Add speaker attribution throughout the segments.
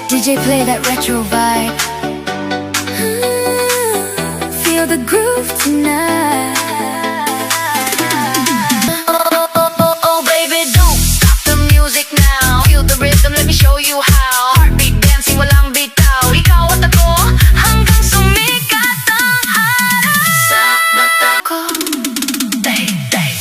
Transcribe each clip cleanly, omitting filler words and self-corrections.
Speaker 1: DJ play that retro vibe. Feel the groove tonight. Oh, baby, don't stop the music now. Feel the rhythm, let me show you how. Heartbeat dancing, walang bitaw. Ikaw at ako, hanggang sumikat ang araw. Sa mata ko, day, day.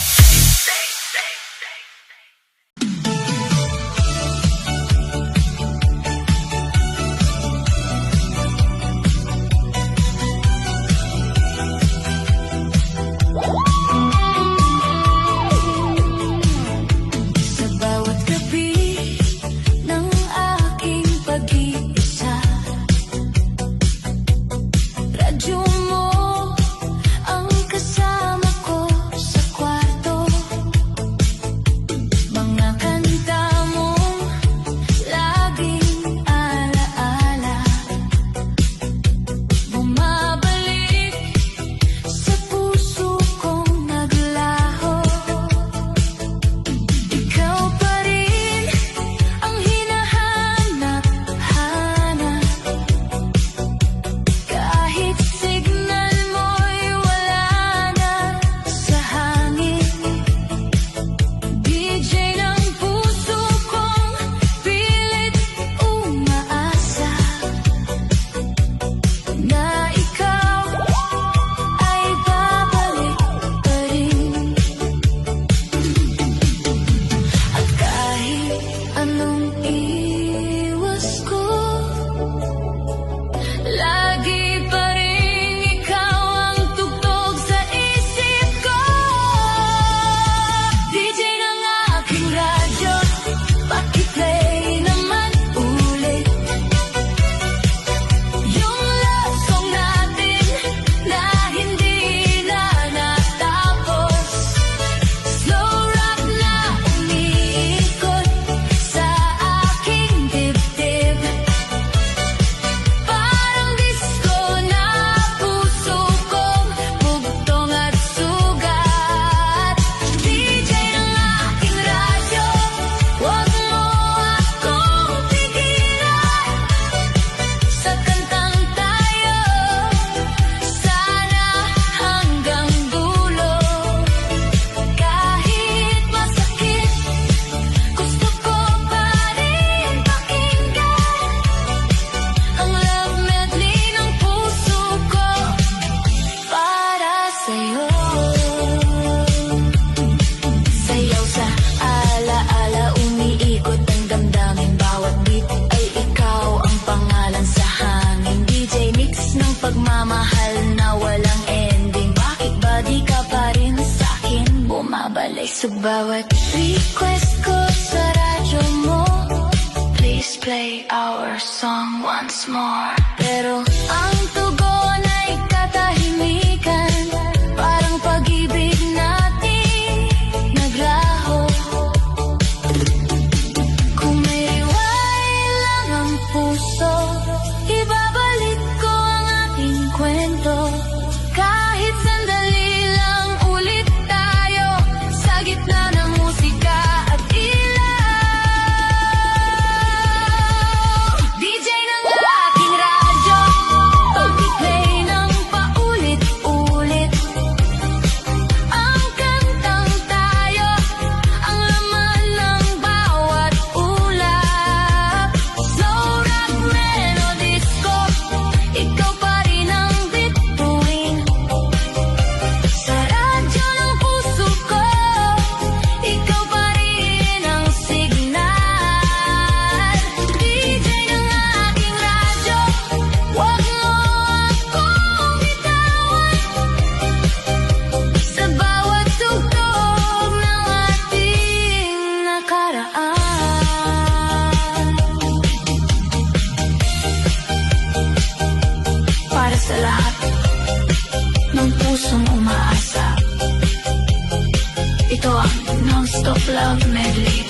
Speaker 1: Pagmamahal na walang ending. Bakit ba di ka pa rin sa'kin bumabalik? Sa bawat request ko sa radyo mo, please play our song once more. Pero ang tugon ay katahimikan, parang pag-ibig natin naglaho. Kung may riway lang ang puso, ibabalik ko kwento. Kahit sandali lang ulit tayo sa gitna ng musika at ilaw. DJ ng aking radyo, pag-play ng paulit-ulit ang kantang tayo, ang laman ng bawat ulap. Slow rock, melodies ko, ikaw pa rin ang bituin. Sa radyo ng puso ko, ikaw pa rin ang signal. DJ ng aking radyo, wag mo akong bitawan. Sa bawat tugtog ng ating nakaraan. Para sa lahat ng pusong umaasa, ito ang non-stop love medley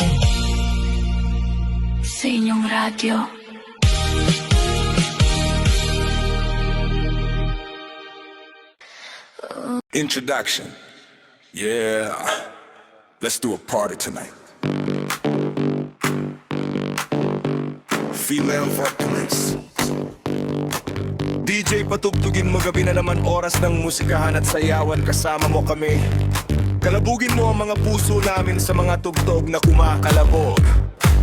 Speaker 1: sa inyong radyo.
Speaker 2: Introduction. Yeah, let's do a party tonight. female vocalist. DJ, patugtugin mo, gabi na naman, oras ng musikahan at sayawan, kasama mo kami. Kalabugin mo ang mga puso namin sa mga tugtog na kumakalabog.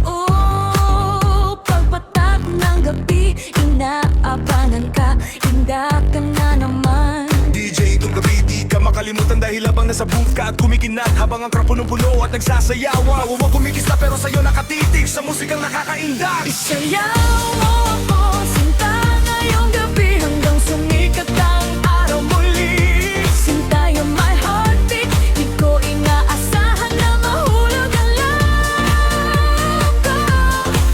Speaker 1: Oh, pagpatak ng gabi, inaabangan ka, hinda ka na naman.
Speaker 2: DJ, itong gabi di ka makalimutan dahil habang nasa booth ka at kumikinat, habang ang crowd punong-puno at nagsasayawa. Huwag kumikista pero sa'yo nakatitig sa musikang nakakaindak.
Speaker 1: Isayaw mo ako, sinta ngayong gabi hanggang sumikat ang araw muli. Sinta, you're my heartbeat, di ko inaasahan na mahulog ang love ko.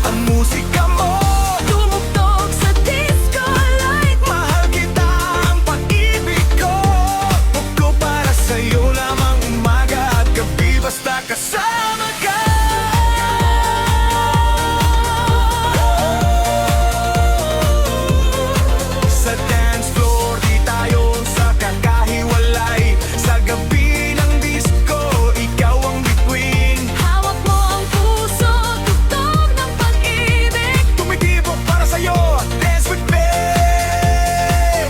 Speaker 2: Ang musika mo,
Speaker 1: Tumugtog sa disco light,
Speaker 2: mahal kita, ang pag-ibig ko. Huwag ko para sa'yo lamang umaga at gabi, basta kasama ka. Sa dance floor, di tayo sa kakahiwalay. Sa gabi ng disco, ikaw ang bituin.
Speaker 1: hawak mo ang puso, tugtog ng pag-ibig.
Speaker 2: Tumitibok para sa'yo, dance with me.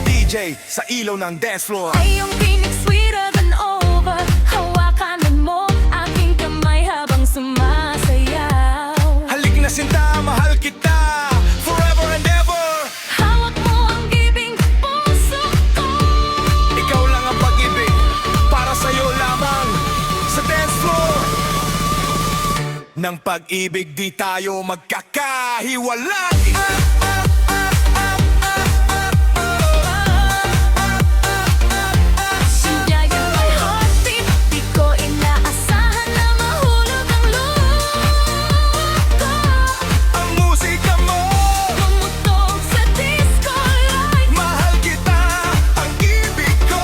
Speaker 2: DJ, sa ilaw ng dance floor.
Speaker 1: Ay, yung tinig sweeter than over. Hawakanan mo aking kamay habang sumasayaw.
Speaker 2: Halik na sinta, mahal kita, forever and ever.
Speaker 1: Hawak mo ang gibing puso ko.
Speaker 2: Ikaw lang ang pag-ibig, para sa'yo lamang. Sa dance floor ng pag-ibig, di tayo magkakahiwalay.
Speaker 1: Sinta, you're my heartbeat, di ko inaasahan na mahulog ang loob ko.
Speaker 2: Ang musika mo,
Speaker 1: Tumugtog sa disco light,
Speaker 2: mahal kita, ang ibig ko.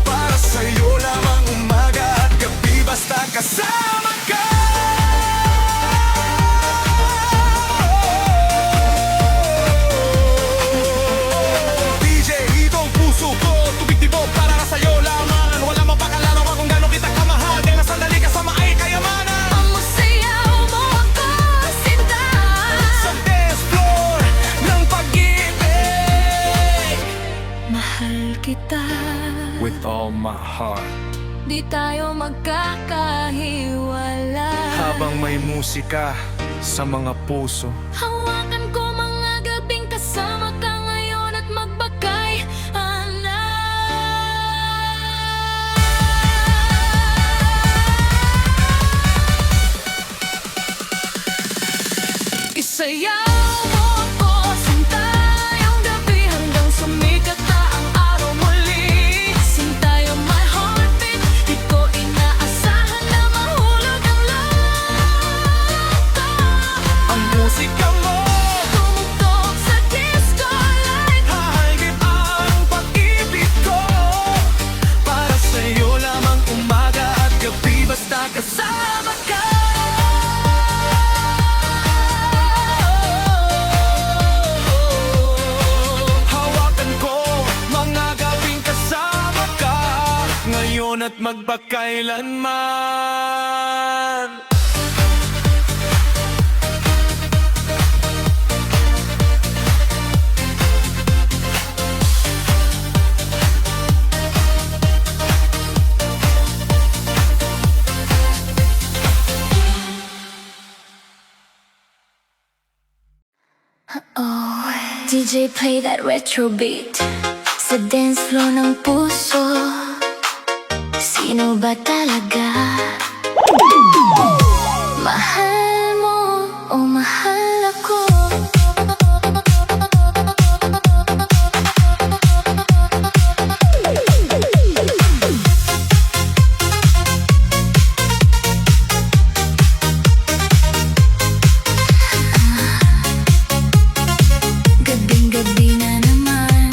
Speaker 2: Para sa'yo lamang umaga at gabi, basta kasama ka. DJ, itong puso ko, tubig-tibok para sa'yo lamang. Wala mapakalaro ka kung gano'n kita kamahal, kaya na sandali kasama ay kayamanan.
Speaker 1: Mamusayaw mo ako, sinta.
Speaker 2: Sa dance floor ng pag-ibig,
Speaker 1: Mahal kita,
Speaker 2: with all my heart.
Speaker 1: di tayo magkakahiwala.
Speaker 2: Habang may musika sa mga puso,
Speaker 1: Hawakan ko mga gabing kasama ka ngayon at magbagay ana. Isayaw mo ako, sinta yung gabi hanggang sumikat na ang araw muli. Sinta, you're my heartbeat, di ko inaasahan na mahulog ang love ko.
Speaker 2: ang musika mo,
Speaker 1: Tumugtog sa disco light,
Speaker 2: hahigit ang pag-ibig ko. Para sa'yo lamang umaga at gabi, basta kasama ka. Hawakan ko mga gabing kasama ka, ngayon at magpakailanman.
Speaker 1: DJ play that retro beat sa dance floor ng puso. Sino ba talaga? Mahal mo o mahal ako? Gabing-gabi na naman,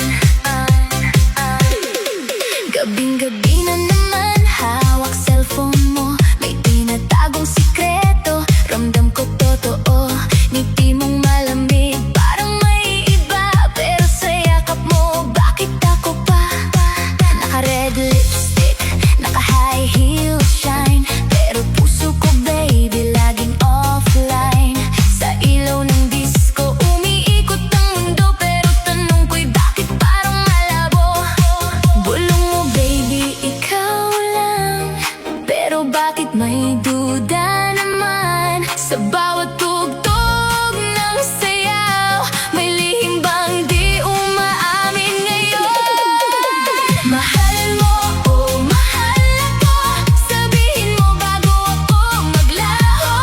Speaker 1: gabing-gabi na naman, hawak cellphone may duda naman sa bawat tugtog ng sayaw. May lihim bang di umaamin ngayon? Mahal mo o mahal ako, sabihin mo bago ako maglaho.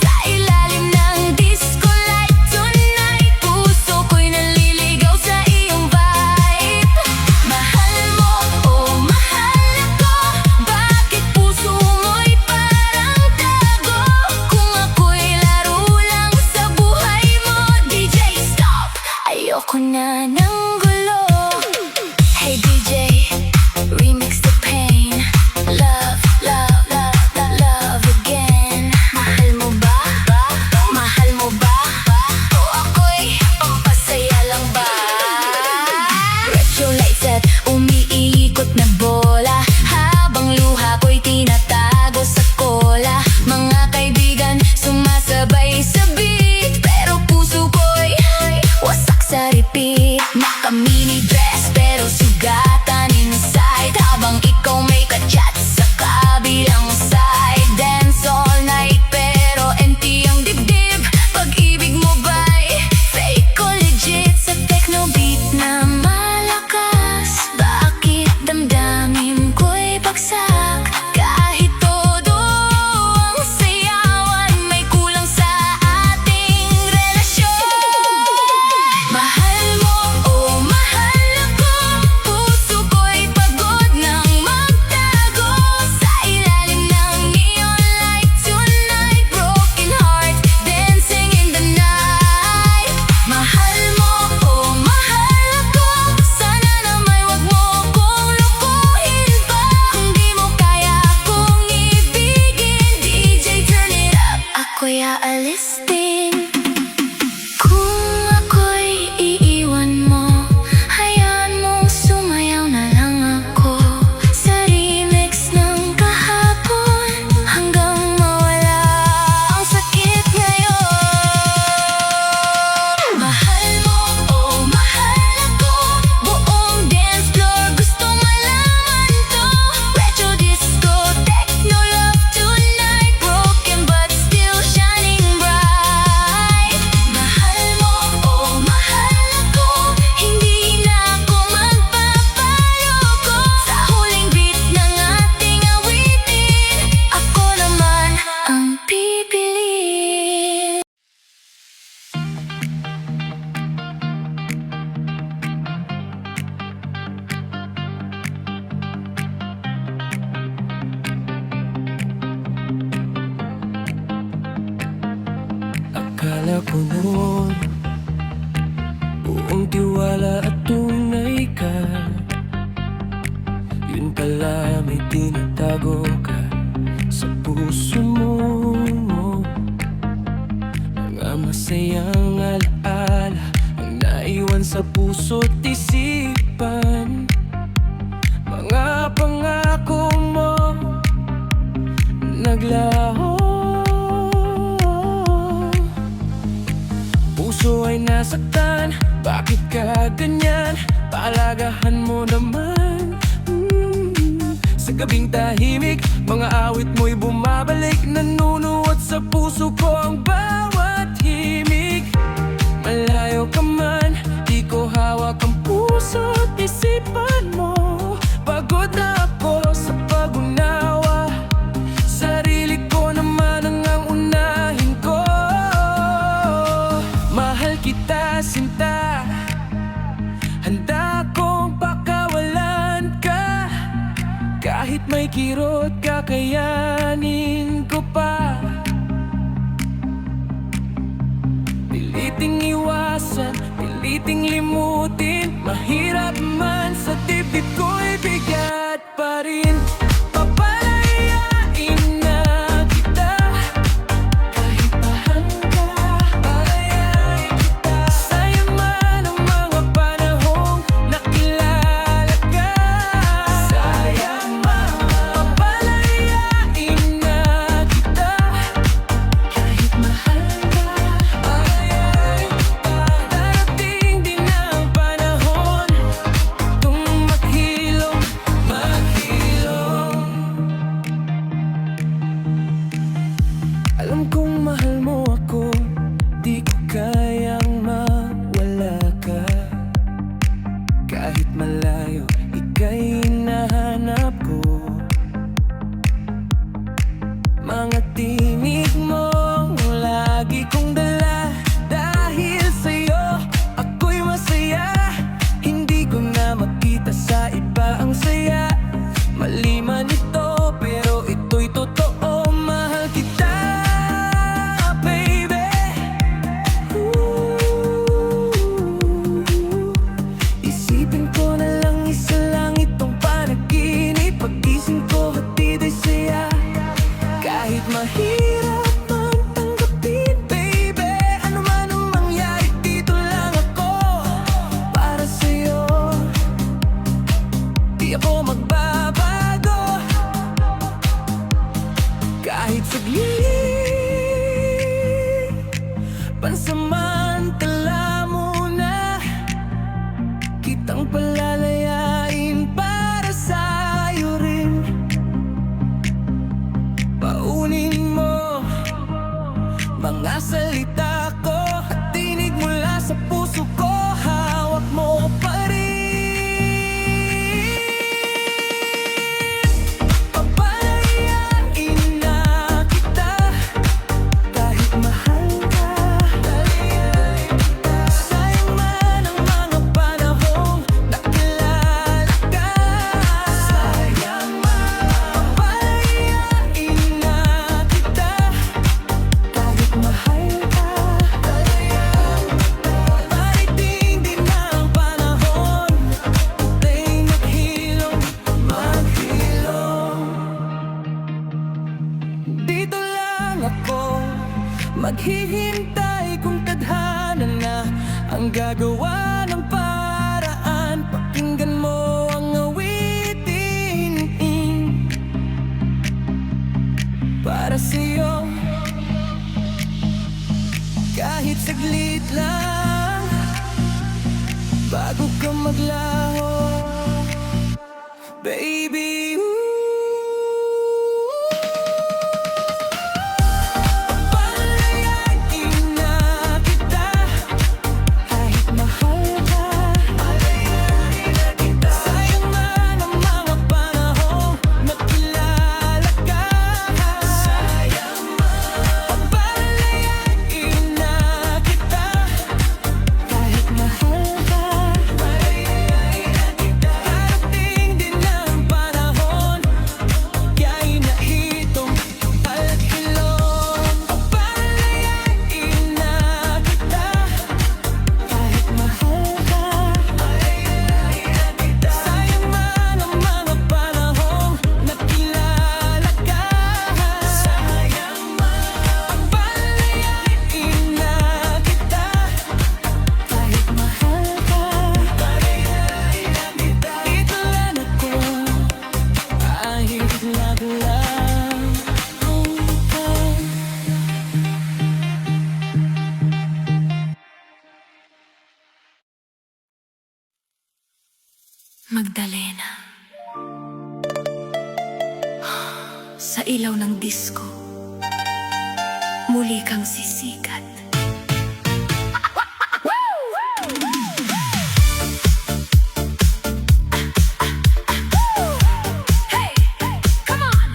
Speaker 1: Sa ilalim ng disco light tonight, puso ko'y naliligaw sa iyong vibe. Mahal mo o mahal ako, bakit puso mo'y parang tago? Kung ako'y laro lang sa buhay mo, DJ stop, ayoko na ng gulo. Hey DJ, remix the pain. Love, love, love, love, love again. Mahal mo ba? Mahal mo ba? O ako'y pampasaya lang ba? Retro lights at umiikot na bola, habang luha ko'y tinatago sa kola. Mga kaibigan sumasabay sa beat, pero puso ko'y wasak sa repeat. Naka-mini dress pero sugatan inside, habang ikaw may kachat sa kabilang side. Dance all night pero empty ang dibdib. Pag-ibig mo ba'y fake o legit? Sa techno beat na malakas, bakit damdamin ko'y bagsak? Kahit todo ang sayawan, may kulang sa ating relasyon. Mahal mo o mahal ako, puso ko'y pagod nang magtago. Sa ilalim ng neon light tonight, broken heart dancing in the night. Mahal mo o mahal ako, sana naman wag mo kong lukuhin pa. Kung di mo kaya akong ibigin, DJ turn it up, ako'y aalis din. Kung ako'y iiwan mo, hayaan mo sumayaw na lang ako sa remix ng kahapon, hanggang mawala ang sakit ngayon. Mahal mo o mahal ako, buong dance floor gusto malaman to. Retro disco, techno love tonight, broken but still shining bright. Mahal mo o mahal ako, hindi na ako magpapaloko. Sa huling beat ng ating awitin, ako naman ang pipiliin.
Speaker 3: Akala ko noon buong tiwala at tunay ka, yun pala may tinatago ka sa puso mo. Mga masayang alaala ang naiwan sa puso't isipan. Mga pangako mo naglaho, puso ay nasaktan, bakit ka ganyan? Paalagahan mo naman. Sa gabing tahimik, mga awit mo'y bumabalik, nanunuot sa puso ko ang bawat himig. Malayo ka man, di ko hawak ang puso't isipan mo. Pagod na ako sa pag-unawa, sarili ko naman ang unahin ko. Mahal kita, sinta, handa kong pakawalan ka. Kahit may kirot, kakayanin ko pa. Piliting iwasan, piliting limutin, mahirap man sa dibdib ko'y bigat pa rin. Papalayain na kita, kahit mahanga, palayain kita. Sayang man ang mga panahong nakilala ka. Sayang man, papalayain mahal mo ako, di ko kayang mawala ka. Kahit malayo, ika'y hinahanap ko. Mga tinig mong lagi kong dala, dahil sa'yo ako'y masaya. Hindi ko na makita sa iba ang saya. Mali man ito, pero ito'y totoo. Mahal kita, baby. Isipin ko na lang, isa lang itong panaginip. Pag-gising ko, hatid ay saya. Kahit mahirap man tanggapin, baby, ano man ang mangyari, dito lang ako para sa'yo. Di ako magbabago, kahit saglit. Pansamantala muna kitang palalayain para sa'yo rin. Paunin mo mga salita ko at tinig mula sa puso ko. Hawak mo ko pa rin. Papalayain na kita kahit mahal ka. Sayang man ang mga panahong nakilala ka. Sayang man. Papalayain na kita kahit mahal ka. Pariting din ang panahon, tayo maghilom, maghilom. Dito lang ako maghihintay kung tadhana na ang gagawa ng paraan. Pakinggan mo ang awitin para sa'yo. Kahit saglit lang bago ka maglaho, baby. Papalayain na kita kahit mahal ka. Sayang man ang mga panahong nakilala ka. Sayang man. Papalayain na kita kahit mahal ka. Darating din ang panahon, kaya'y nahitong at hilom. Papalayain na kita kahit mahal ka. Sayang man ang mga panahong nakilala ka. Sayang man. Papalayain na kita kahit mahal ka. Dito lang ako, kahit naglang ka.
Speaker 1: Magdalena, sa ilaw ng disco, muli kang sisikat. Hey, come on!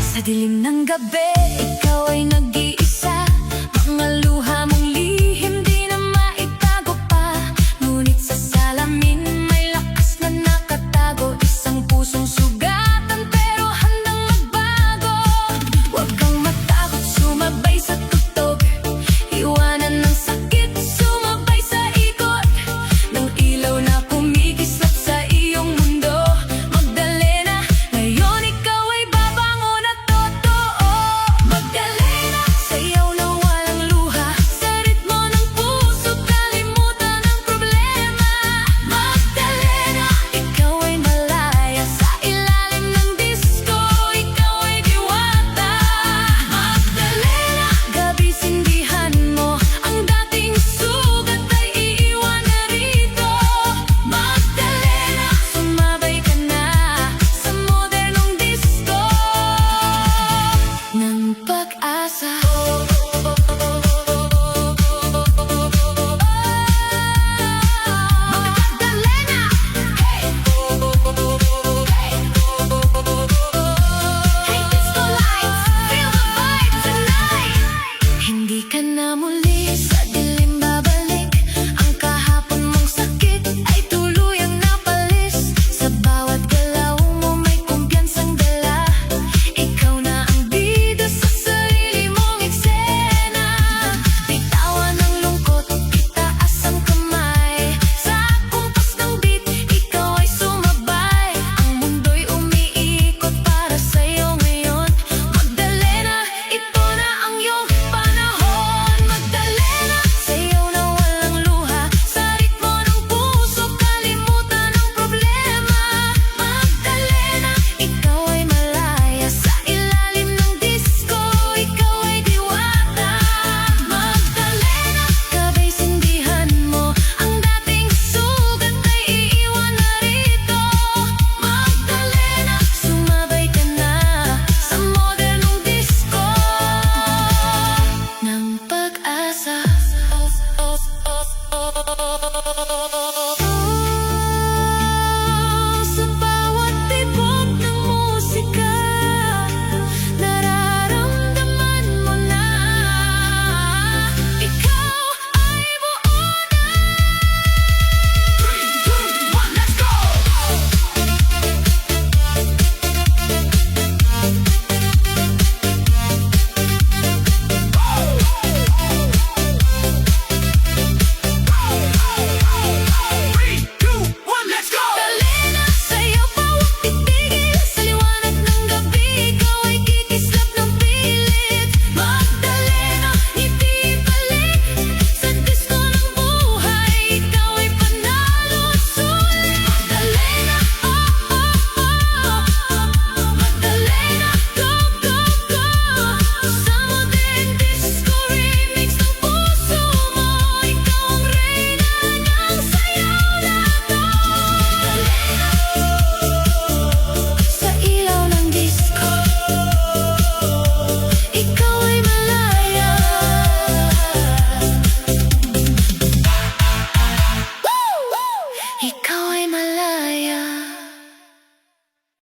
Speaker 1: Sa dilim ng gabi, ikaw ay nag